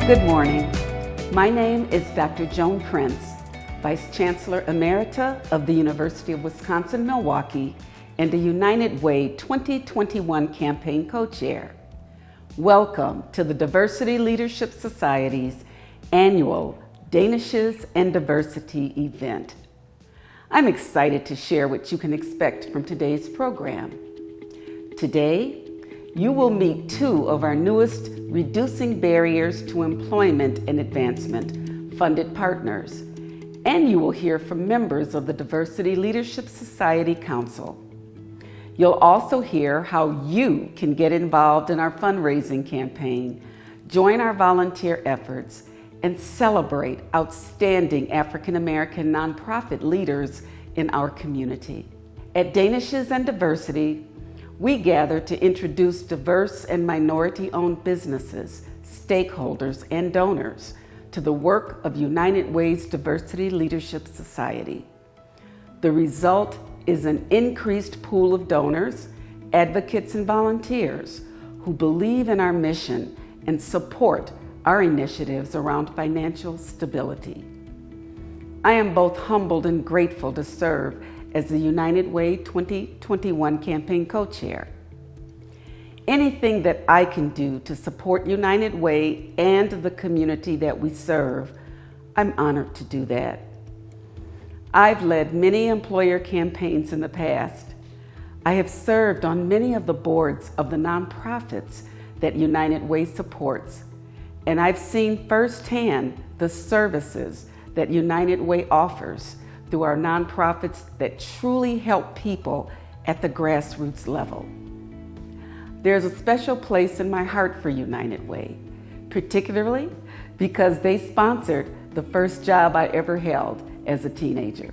Good morning. My name is Dr. Joan Prince, Vice Chancellor Emerita of the University of Wisconsin-Milwaukee and the United Way 2021 Campaign Co-Chair. Welcome to the Diversity Leadership Society's annual Danishes and Diversity event. I'm excited to share what you can expect from today's program. Today, you will meet two of our newest Reducing Barriers to Employment and Advancement funded partners, and you will hear from members of the Diversity Leadership Society Council. You'll also hear how you can get involved in our fundraising campaign, join our volunteer efforts, and celebrate outstanding African American nonprofit leaders in our community. At Danishes and Diversity, we gather to introduce diverse and minority-owned businesses, stakeholders, and donors to the work of United Way's Diversity Leadership Society. The result is an increased pool of donors, advocates, and volunteers who believe in our mission and support our initiatives around financial stability. I am both humbled and grateful to serve as the United Way 2021 Campaign Co-Chair. Anything that I can do to support United Way and the community that we serve, I'm honored to do that. I've led many employer campaigns in the past. I have served on many of the boards of the nonprofits that United Way supports, and I've seen firsthand the services that United Way offers through our nonprofits that truly help people at the grassroots level. There's a special place in my heart for United Way, particularly because they sponsored the first job I ever held as a teenager.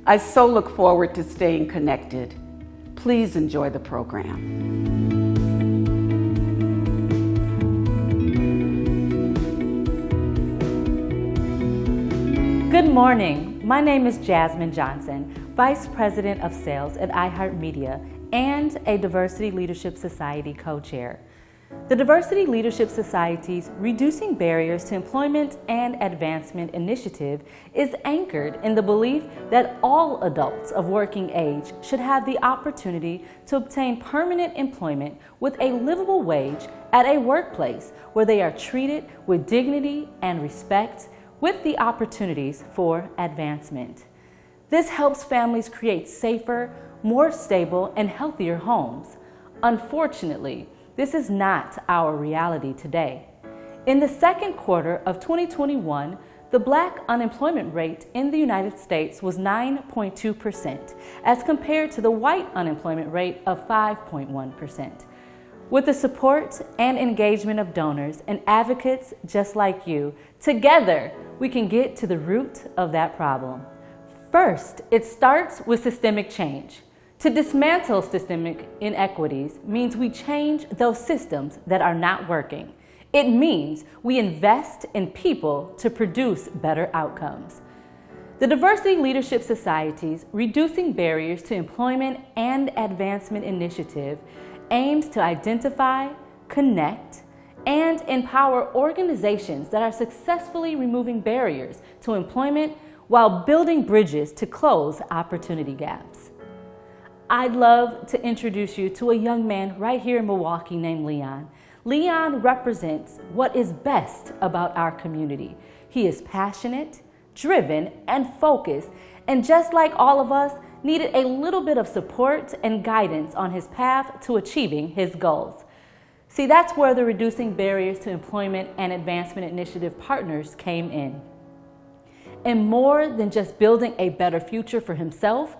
I so look forward to staying connected. Please enjoy the program. Good morning. My name is Jasmine Johnson, Vice President of Sales at iHeartMedia and a Diversity Leadership Society Co-Chair. The Diversity Leadership Society's Reducing Barriers to Employment and Advancement initiative is anchored in the belief that all adults of working age should have the opportunity to obtain permanent employment with a livable wage at a workplace where they are treated with dignity and respect, with the opportunities for advancement. This helps families create safer, more stable, and healthier homes. Unfortunately, this is not our reality today. In the second quarter of 2021, the Black unemployment rate in the United States was 9.2%, as compared to the white unemployment rate of 5.1%. With the support and engagement of donors and advocates just like you, together we can get to the root of that problem. First, it starts with systemic change. To dismantle systemic inequities means we change those systems that are not working. It means we invest in people to produce better outcomes. The Diversity Leadership Society's Reducing Barriers to Employment and Advancement initiative aims to identify, connect, and empower organizations that are successfully removing barriers to employment while building bridges to close opportunity gaps. I'd love to introduce you to a young man right here in Milwaukee named Leon. Leon represents what is best about our community. He is passionate, driven, and focused, and just like all of us, needed a little bit of support and guidance on his path to achieving his goals. See, that's where the Reducing Barriers to Employment and Advancement Initiative partners came in. And more than just building a better future for himself,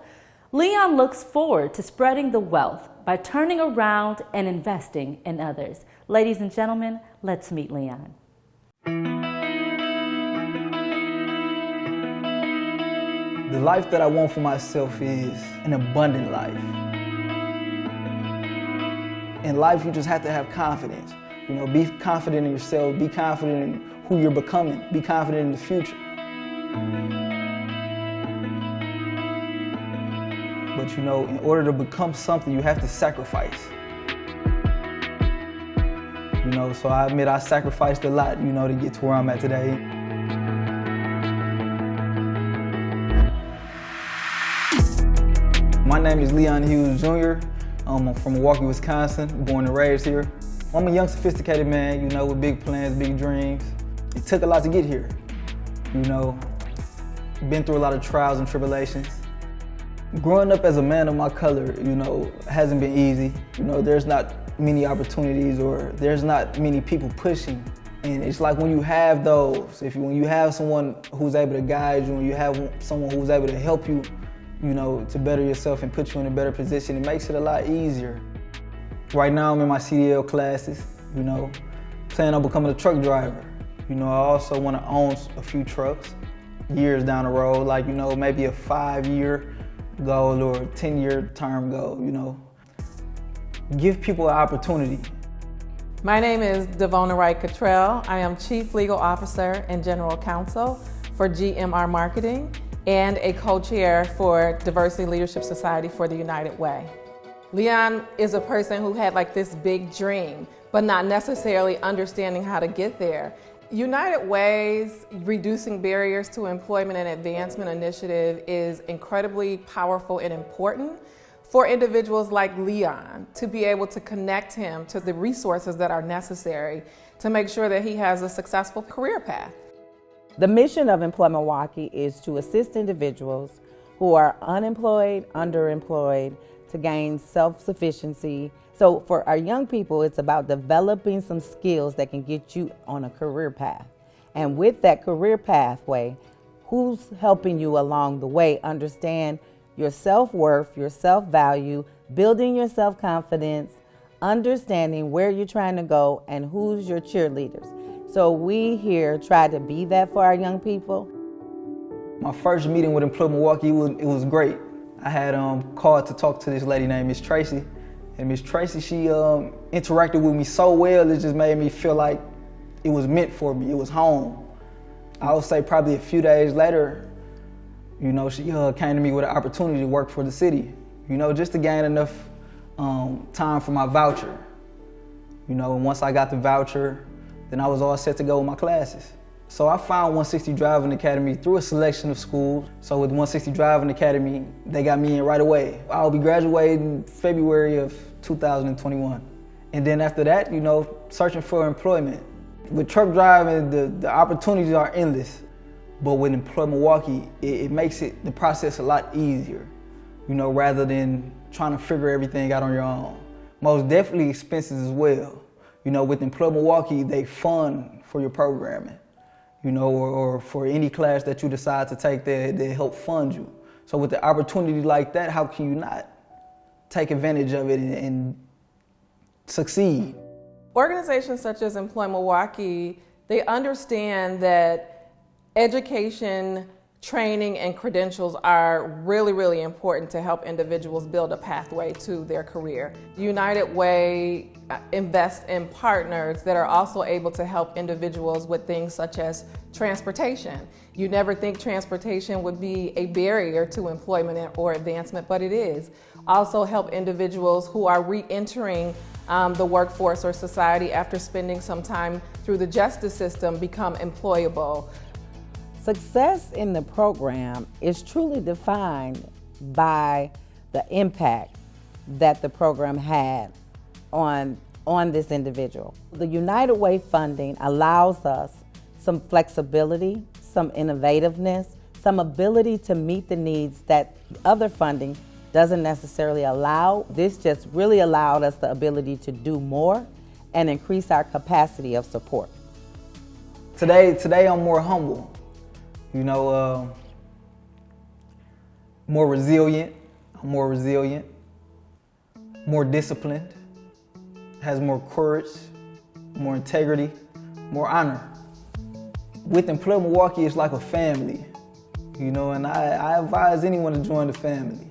Leon looks forward to spreading the wealth by turning around and investing in others. Ladies and gentlemen, let's meet Leon. The life that I want for myself is an abundant life. In life, you just have to have confidence. Be confident in yourself, be confident in who you're becoming, be confident in the future. But in order to become something, you have to sacrifice. You know, so I admit I sacrificed a lot, you know, to get to where I'm at today. My name is Leon Hughes Jr. I'm from Milwaukee, Wisconsin, born and raised here. I'm a young, sophisticated man, you know, with big plans, big dreams. It took a lot to get here, you know. Been through a lot of trials and tribulations. Growing up as a man of my color, you know, hasn't been easy. You know, there's not many opportunities or there's not many people pushing. And it's like when you have those, when you have someone who's able to guide you and you have someone who's able to help you, you know, to better yourself and put you in a better position, it makes it a lot easier. Right now I'm in my CDL classes, you know, planning on becoming a truck driver. You know, I also want to own a few trucks years down the road, like, you know, maybe a 5-year goal or a 10-year term goal, you know. Give people an opportunity. My name is Devona Wright Cottrell. I am Chief Legal Officer and General Counsel for GMR Marketing and a co-chair for Diversity Leadership Society for the United Way. Leon is a person who had like this big dream, but not necessarily understanding how to get there. United Way's Reducing Barriers to Employment and Advancement initiative is incredibly powerful and important for individuals like Leon to be able to connect him to the resources that are necessary to make sure that he has a successful career path. The mission of Employ Milwaukee is to assist individuals who are unemployed, underemployed, to gain self-sufficiency. So for our young people, it's about developing some skills that can get you on a career path. And with that career pathway, who's helping you along the way understand your self-worth, your self-value, building your self-confidence, understanding where you're trying to go and who's your cheerleaders. So we here try to be that for our young people. My first meeting with Employ Milwaukee, it was great. I had called to talk to this lady named Miss Tracy. And Miss Tracy, she interacted with me so well, it just made me feel like it was meant for me, it was home. I would say probably a few days later, you know, she came to me with an opportunity to work for the city, you know, just to gain enough time for my voucher. You know, and once I got the voucher, then I was all set to go with my classes. So I found 160 Driving Academy through a selection of schools. So with 160 Driving Academy, they got me in right away. I'll be graduating February of 2021. And then after that, you know, searching for employment. With truck driving, the opportunities are endless. But with Employ Milwaukee, it makes the process a lot easier, you know, rather than trying to figure everything out on your own. Most definitely expenses as well. You know, with Employ Milwaukee, they fund for your programming. You know, or for any class that you decide to take, they help fund you. So with the opportunity like that, how can you not take advantage of it and succeed? Organizations such as Employ Milwaukee, they understand that education, training, and credentials are really, really important to help individuals build a pathway to their career. United Way invests in partners that are also able to help individuals with things such as transportation. You never think transportation would be a barrier to employment or advancement, but it is. Also help individuals who are re-entering the workforce or society after spending some time through the justice system become employable. Success in the program is truly defined by the impact that the program had on this individual. The United Way funding allows us some flexibility, some innovativeness, some ability to meet the needs that other funding doesn't necessarily allow. This just really allowed us the ability to do more and increase our capacity of support. Today I'm more humble. You know, more resilient, more disciplined, has more courage, more integrity, more honor. With Employ Milwaukee, it's like a family, you know, and I advise anyone to join the family.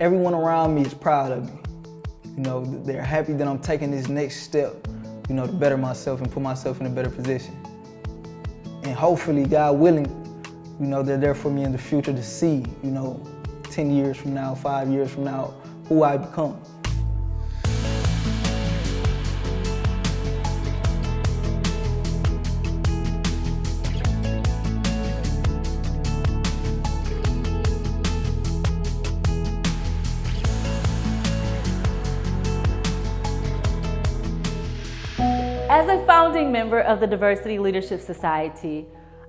Everyone around me is proud of me. You know, they're happy that I'm taking this next step, you know, to better myself and put myself in a better position. And hopefully, God willing, you know, they're there for me in the future to see, you know, 10 years from now, 5 years from now, who I become. As a founding member of the Diversity Leadership Society,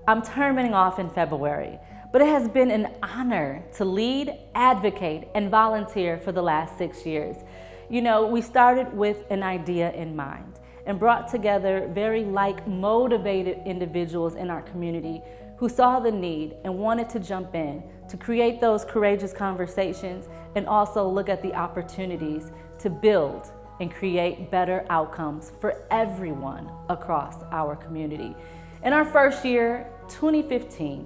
I'm terminating off in February, but it has been an honor to lead, advocate, and volunteer for the last 6 years. You know, we started with an idea in mind and brought together very motivated individuals in our community who saw the need and wanted to jump in to create those courageous conversations and also look at the opportunities to build and create better outcomes for everyone across our community. In our first year, 2015,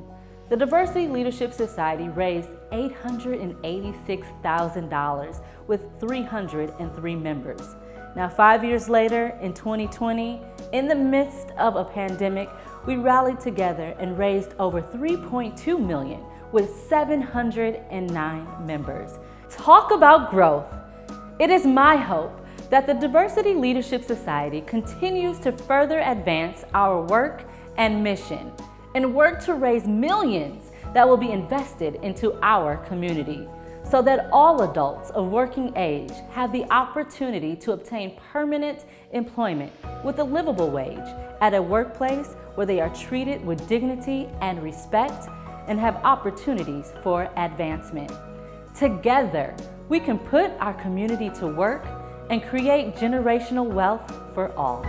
the Diversity Leadership Society raised $886,000 with 303 members. Now, 5 years later, in 2020, in the midst of a pandemic, we rallied together and raised over $3.2 million with 709 members. Talk about growth. It is my hope that the Diversity Leadership Society continues to further advance our work and mission and work to raise millions that will be invested into our community so that all adults of working age have the opportunity to obtain permanent employment with a livable wage at a workplace where they are treated with dignity and respect and have opportunities for advancement. Together, we can put our community to work and create generational wealth for all.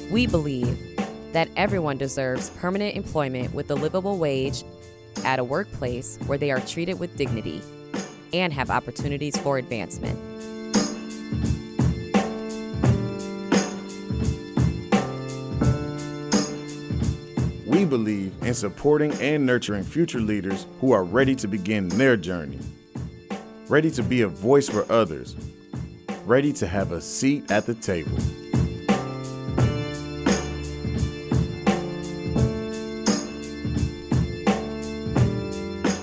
We believe that everyone deserves permanent employment with a livable wage at a workplace where they are treated with dignity and have opportunities for advancement. We believe in supporting and nurturing future leaders who are ready to begin their journey, ready to be a voice for others, ready to have a seat at the table.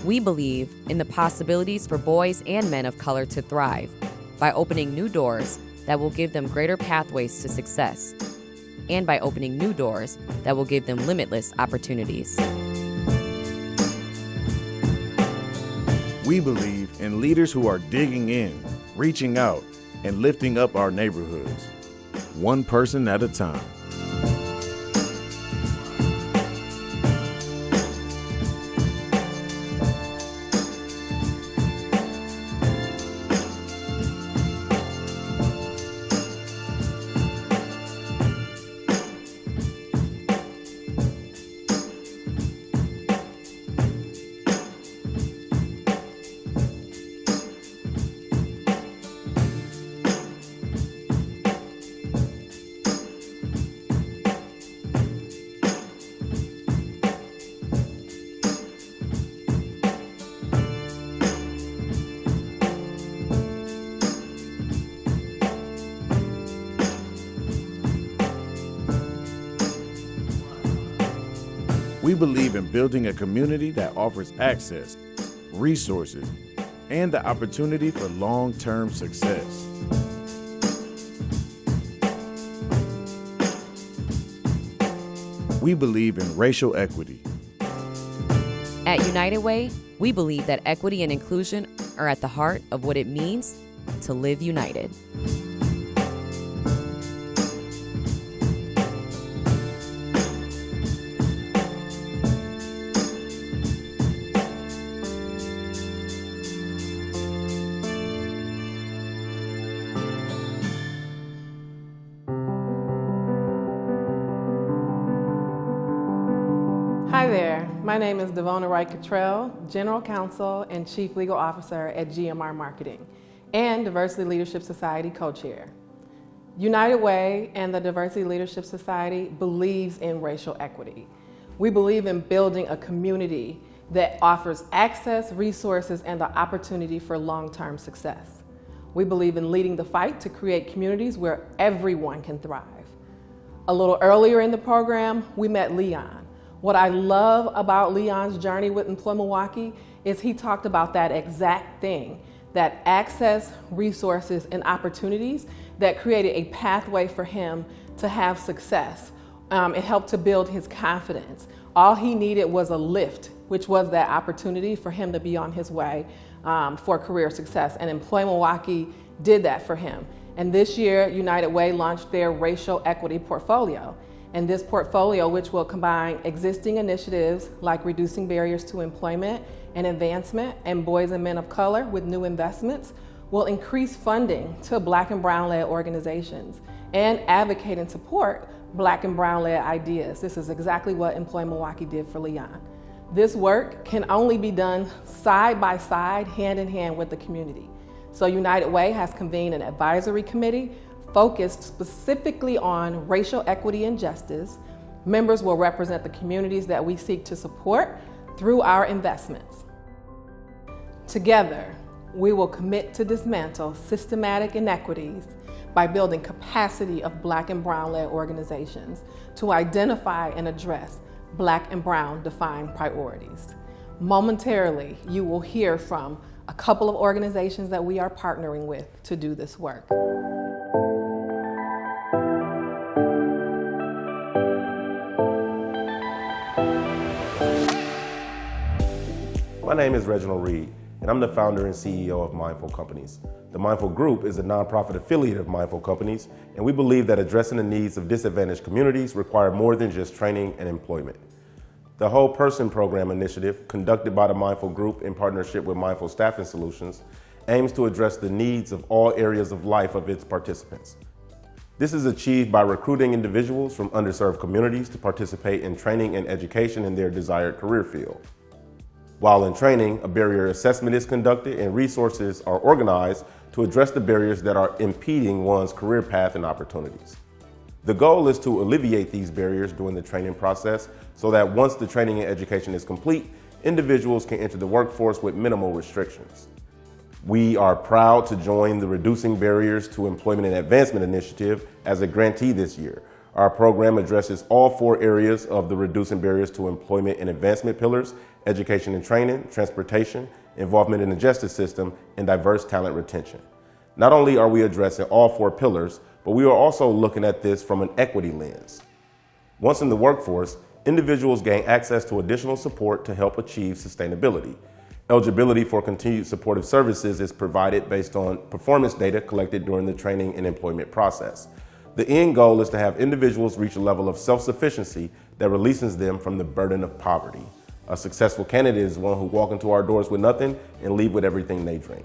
We believe in the possibilities for boys and men of color to thrive by opening new doors that will give them greater pathways to success, and by opening new doors that will give them limitless opportunities. We believe in leaders who are digging in, reaching out, and lifting up our neighborhoods, one person at a time. We believe in building a community that offers access, resources, and the opportunity for long-term success. We believe in racial equity. At United Way, we believe that equity and inclusion are at the heart of what it means to live united. My name is Devona Wright-Cottrell, General Counsel and Chief Legal Officer at GMR Marketing and Diversity Leadership Society co-chair. United Way and the Diversity Leadership Society believes in racial equity. We believe in building a community that offers access, resources, and the opportunity for long-term success. We believe in leading the fight to create communities where everyone can thrive. A little earlier in the program, we met Leon. What I love about Leon's journey with Employ Milwaukee is he talked about that exact thing, that access, resources, and opportunities that created a pathway for him to have success. It helped to build his confidence. All he needed was a lift, which was that opportunity for him to be on his way for career success. And Employ Milwaukee did that for him. And this year, United Way launched their racial equity portfolio. And this portfolio, which will combine existing initiatives like reducing barriers to employment and advancement and boys and men of color with new investments, will increase funding to Black and Brown-led organizations and advocate and support Black and Brown-led ideas. This is exactly what Employ Milwaukee did for Leon. This work can only be done side by side, hand in hand with the community. So United Way has convened an advisory committee focused specifically on racial equity and justice. Members will represent the communities that we seek to support through our investments. Together, we will commit to dismantle systematic inequities by building capacity of Black and Brown-led organizations to identify and address Black and Brown defined priorities. Momentarily, you will hear from a couple of organizations that we are partnering with to do this work. My name is Reginald Reed, and I'm the founder and CEO of Mindful Companies. The Mindful Group is a nonprofit affiliate of Mindful Companies, and we believe that addressing the needs of disadvantaged communities require more than just training and employment. The Whole Person Program initiative, conducted by the Mindful Group in partnership with Mindful Staffing Solutions, aims to address the needs of all areas of life of its participants. This is achieved by recruiting individuals from underserved communities to participate in training and education in their desired career field. While in training, a barrier assessment is conducted and resources are organized to address the barriers that are impeding one's career path and opportunities. The goal is to alleviate these barriers during the training process so that once the training and education is complete, individuals can enter the workforce with minimal restrictions. We are proud to join the Reducing Barriers to Employment and Advancement initiative as a grantee this year. Our program addresses all 4 areas of the Reducing Barriers to Employment and Advancement pillars: education and training, transportation, involvement in the justice system, and diverse talent retention. Not only are we addressing all 4 pillars, but we are also looking at this from an equity lens. Once in the workforce, individuals gain access to additional support to help achieve sustainability. Eligibility for continued supportive services is provided based on performance data collected during the training and employment process. The end goal is to have individuals reach a level of self-sufficiency that releases them from the burden of poverty. A successful candidate is one who walks into our doors with nothing and leave with everything they dream.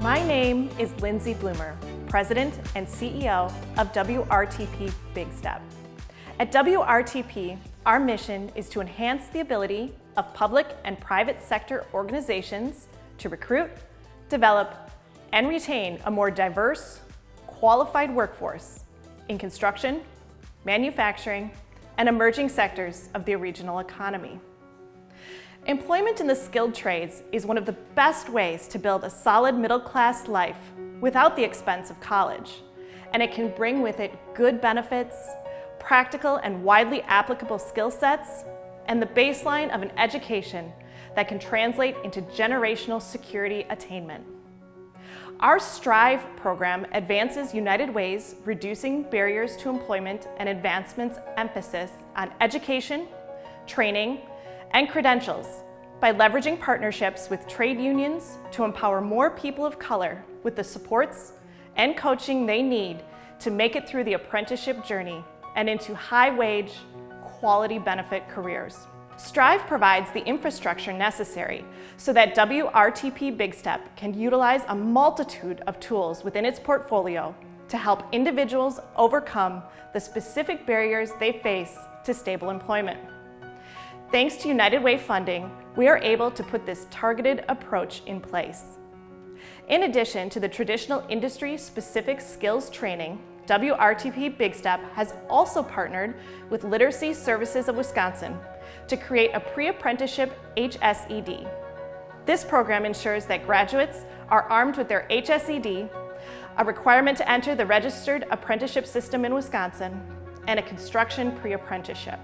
My name is Lindsay Bloomer, President and CEO of WRTP Big Step. At WRTP, our mission is to enhance the ability of public and private sector organizations to recruit, develop, and retain a more diverse, qualified workforce in construction, manufacturing, and emerging sectors of the regional economy. Employment in the skilled trades is one of the best ways to build a solid middle-class life without the expense of college, and it can bring with it good benefits, practical and widely applicable skill sets, and the baseline of an education that can translate into generational security attainment. Our STRIVE program advances United Way's Reducing Barriers to Employment and Advancement's emphasis on education, training, and credentials by leveraging partnerships with trade unions to empower more people of color with the supports and coaching they need to make it through the apprenticeship journey and into high-wage, quality benefit careers. STRIVE provides the infrastructure necessary so that WRTP Big Step can utilize a multitude of tools within its portfolio to help individuals overcome the specific barriers they face to stable employment. Thanks to United Way funding, we are able to put this targeted approach in place. In addition to the traditional industry-specific skills training, WRTP Big Step has also partnered with Literacy Services of Wisconsin to create a pre-apprenticeship HSED. This program ensures that graduates are armed with their HSED, a requirement to enter the registered apprenticeship system in Wisconsin, and a construction pre-apprenticeship.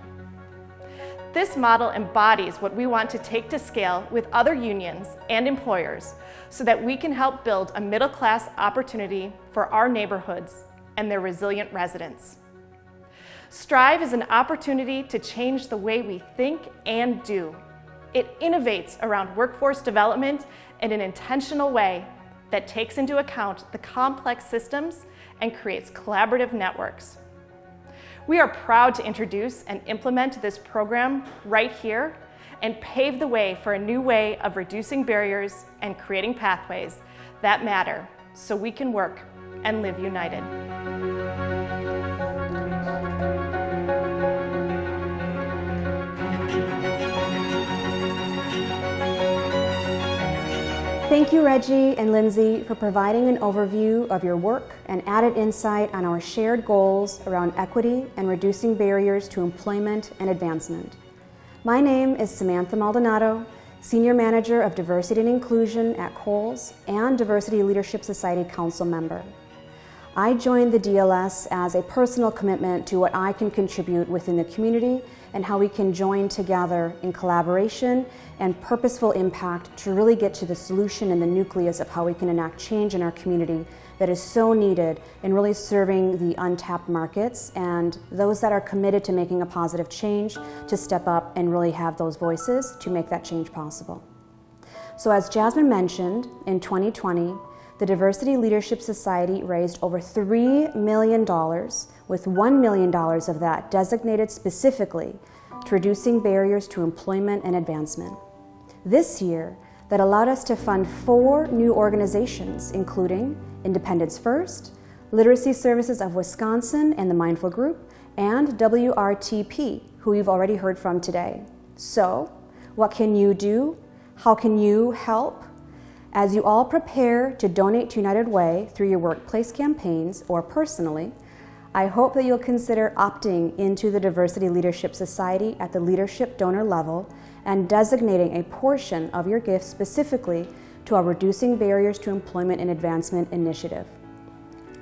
This model embodies what we want to take to scale with other unions and employers so that we can help build a middle-class opportunity for our neighborhoods and their resilient residents. Strive is an opportunity to change the way we think and do. It innovates around workforce development in an intentional way that takes into account the complex systems and creates collaborative networks. We are proud to introduce and implement this program right here and pave the way for a new way of reducing barriers and creating pathways that matter so we can work and live united. Thank you, Reggie and Lindsay, for providing an overview of your work and added insight on our shared goals around equity and reducing barriers to employment and advancement. My name is Samantha Maldonado, Senior Manager of Diversity and Inclusion at Kohl's and Diversity Leadership Society Council member. I joined the DLS as a personal commitment to what I can contribute within the community and how we can join together in collaboration and purposeful impact to really get to the solution and the nucleus of how we can enact change in our community that is so needed in really serving the untapped markets and those that are committed to making a positive change to step up and really have those voices to make that change possible. So as Jasmine mentioned, in 2020, the Diversity Leadership Society raised over $3 million, with $1 million of that designated specifically to reducing barriers to employment and advancement. This year, that allowed us to fund 4 new organizations, including Independence First, Literacy Services of Wisconsin and the Mindful Group, and WRTP, who you've already heard from today. So, what can you do? How can you help? As you all prepare to donate to United Way through your workplace campaigns or personally, I hope that you'll consider opting into the Diversity Leadership Society at the leadership donor level and designating a portion of your gift specifically to our Reducing Barriers to Employment and Advancement initiative.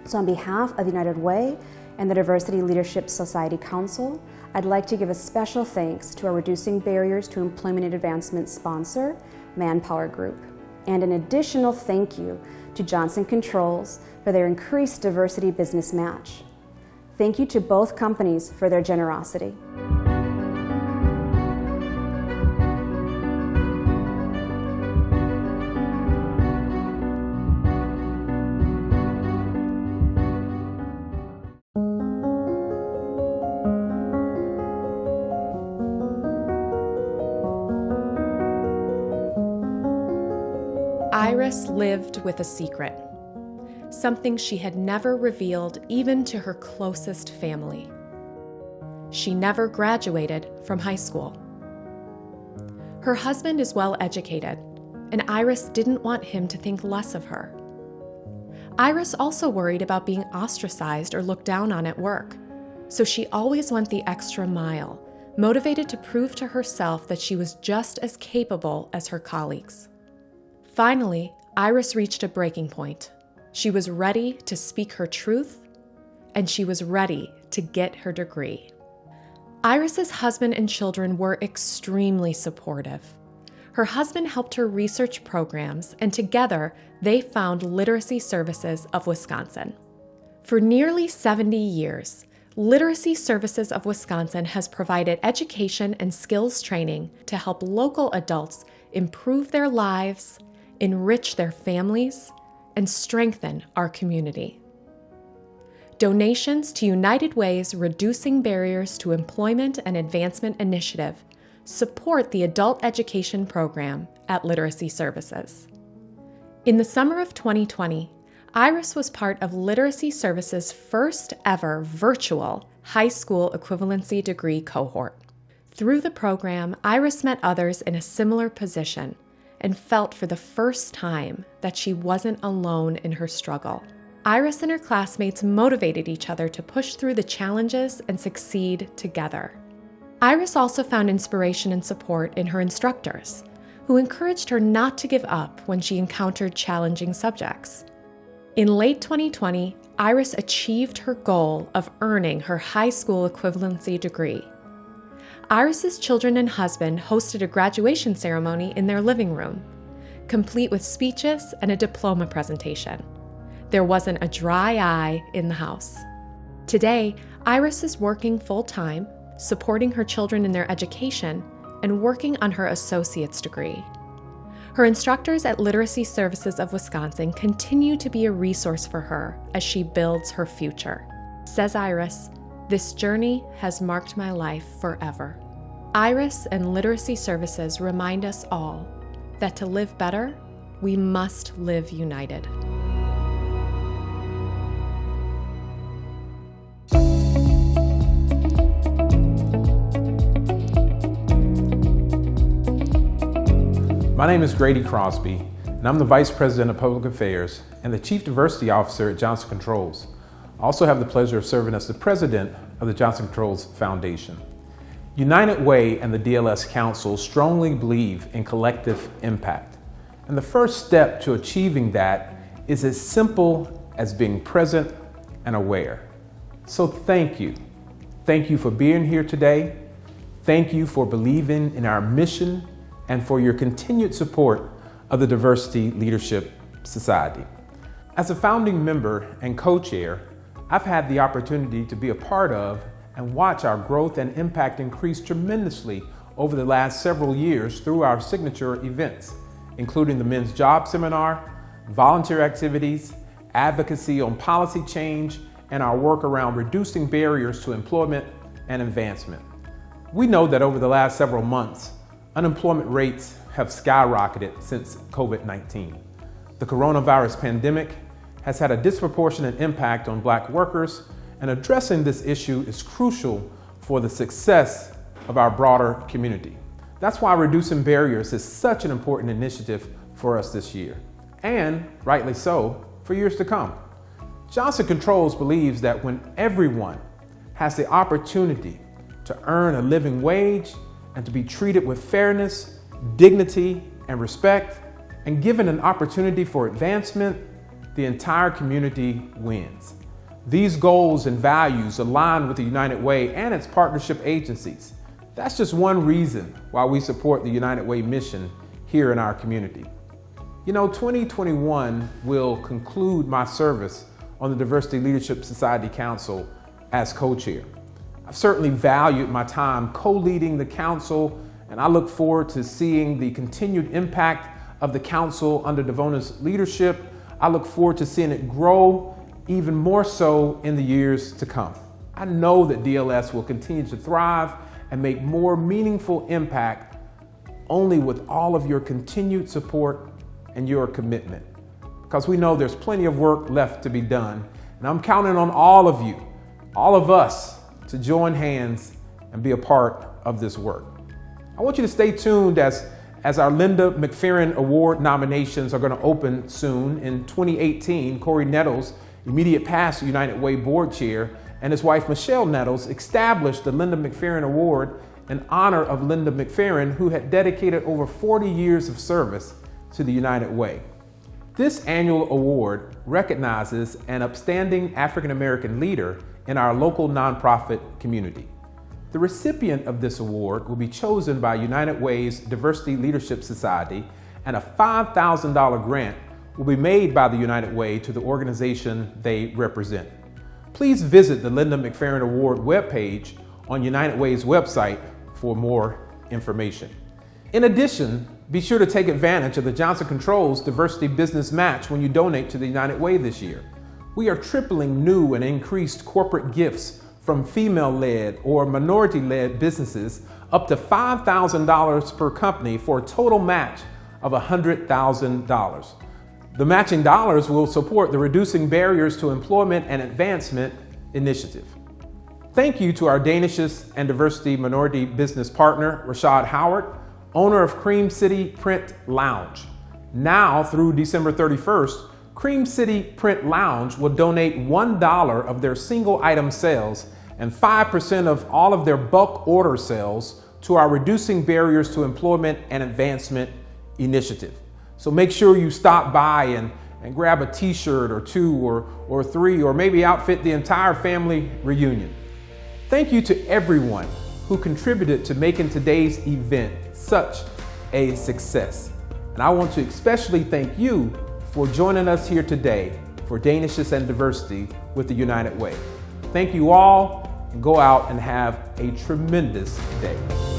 So on behalf of United Way and the Diversity Leadership Society Council, I'd like to give a special thanks to our Reducing Barriers to Employment and Advancement sponsor, Manpower Group, and an additional thank you to Johnson Controls for their increased diversity business match. Thank you to both companies for their generosity. Iris lived with a secret, something she had never revealed even to her closest family. She never graduated from high school. Her husband is well educated, and Iris didn't want him to think less of her. Iris also worried about being ostracized or looked down on at work, so she always went the extra mile, motivated to prove to herself that she was just as capable as her colleagues. Finally, Iris reached a breaking point. She was ready to speak her truth, and she was ready to get her degree. Iris's husband and children were extremely supportive. Her husband helped her research programs, and together they found Literacy Services of Wisconsin. For nearly 70 years, Literacy Services of Wisconsin has provided education and skills training to help local adults improve their lives, enrich their families, and strengthen our community. Donations to United Way's Reducing Barriers to Employment and Advancement initiative support the adult education program at Literacy Services. In the summer of 2020, Iris was part of Literacy Services' first ever virtual high school equivalency degree cohort. Through the program, Iris met others in a similar position and felt for the first time that she wasn't alone in her struggle. Iris and her classmates motivated each other to push through the challenges and succeed together. Iris also found inspiration and support in her instructors, who encouraged her not to give up when she encountered challenging subjects. In late 2020, Iris achieved her goal of earning her high school equivalency degree. Iris's children and husband hosted a graduation ceremony in their living room, complete with speeches and a diploma presentation. There wasn't a dry eye in the house. Today, Iris is working full-time, supporting her children in their education, and working on her associate's degree. Her instructors at Literacy Services of Wisconsin continue to be a resource for her as she builds her future. Says Iris, "This journey has marked my life forever." Iris and Literacy Services remind us all that to live better, we must live united. My name is Grady Crosby, and I'm the Vice President of Public Affairs and the Chief Diversity Officer at Johnson Controls. I also have the pleasure of serving as the President of the Johnson Controls Foundation. United Way and the DLS Council strongly believe in collective impact. And the first step to achieving that is as simple as being present and aware. So thank you. Thank you for being here today. Thank you for believing in our mission and for your continued support of the Diversity Leadership Society. As a founding member and co-chair, I've had the opportunity to be a part of and watch our growth and impact increase tremendously over the last several years through our signature events, including the Men's Job Seminar, volunteer activities, advocacy on policy change, and our work around reducing barriers to employment and advancement. We know that over the last several months, unemployment rates have skyrocketed since COVID-19. The coronavirus pandemic has had a disproportionate impact on Black workers, and addressing this issue is crucial for the success of our broader community. That's why reducing barriers is such an important initiative for us this year, and rightly so, for years to come. Johnson Controls believes that when everyone has the opportunity to earn a living wage and to be treated with fairness, dignity, and respect, and given an opportunity for advancement, the entire community wins. These goals and values align with the United Way and its partnership agencies. That's just one reason why we support the United Way mission here in our community. You know, 2021 will conclude my service on the Diversity Leadership Society Council as co-chair. I've certainly valued my time co-leading the council, and I look forward to seeing the continued impact of the council under Devona's leadership. I look forward to seeing it grow even more so in the years to come. I know that DLS will continue to thrive and make more meaningful impact only with all of your continued support and your commitment, because we know there's plenty of work left to be done, and I'm counting on all of you, all of us, to join hands and be a part of this work. I want you to stay tuned as our Linda McFerrin Award nominations are going to open soon. In 2018, Corey Nettles, immediate past United Way board chair, and his wife Michelle Nettles established the Linda McFerrin Award in honor of Linda McFerrin, who had dedicated over 40 years of service to the United Way. This annual award recognizes an upstanding African American leader in our local nonprofit community. The recipient of this award will be chosen by United Way's Diversity Leadership Society, and a $5,000 grant will be made by the United Way to the organization they represent. Please visit the Linda McFerrin Award webpage on United Way's website for more information. In addition, be sure to take advantage of the Johnson Controls Diversity Business Match when you donate to the United Way this year. We are tripling new and increased corporate gifts from female-led or minority-led businesses up to $5,000 per company for a total match of $100,000. The matching dollars will support the Reducing Barriers to Employment and Advancement initiative. Thank you to our Danishes and Diversity Minority Business Partner, Rashad Howard, owner of Cream City Print Lounge. Now through December 31st, Cream City Print Lounge will donate $1 of their single item sales and 5% of all of their bulk order sales to our Reducing Barriers to Employment and Advancement initiative. So make sure you stop by and grab a t-shirt or two or three, or maybe outfit the entire family reunion. Thank you to everyone who contributed to making today's event such a success. And I want to especially thank you for joining us here today for Danishes and Diversity with the United Way. Thank you all, and go out and have a tremendous day.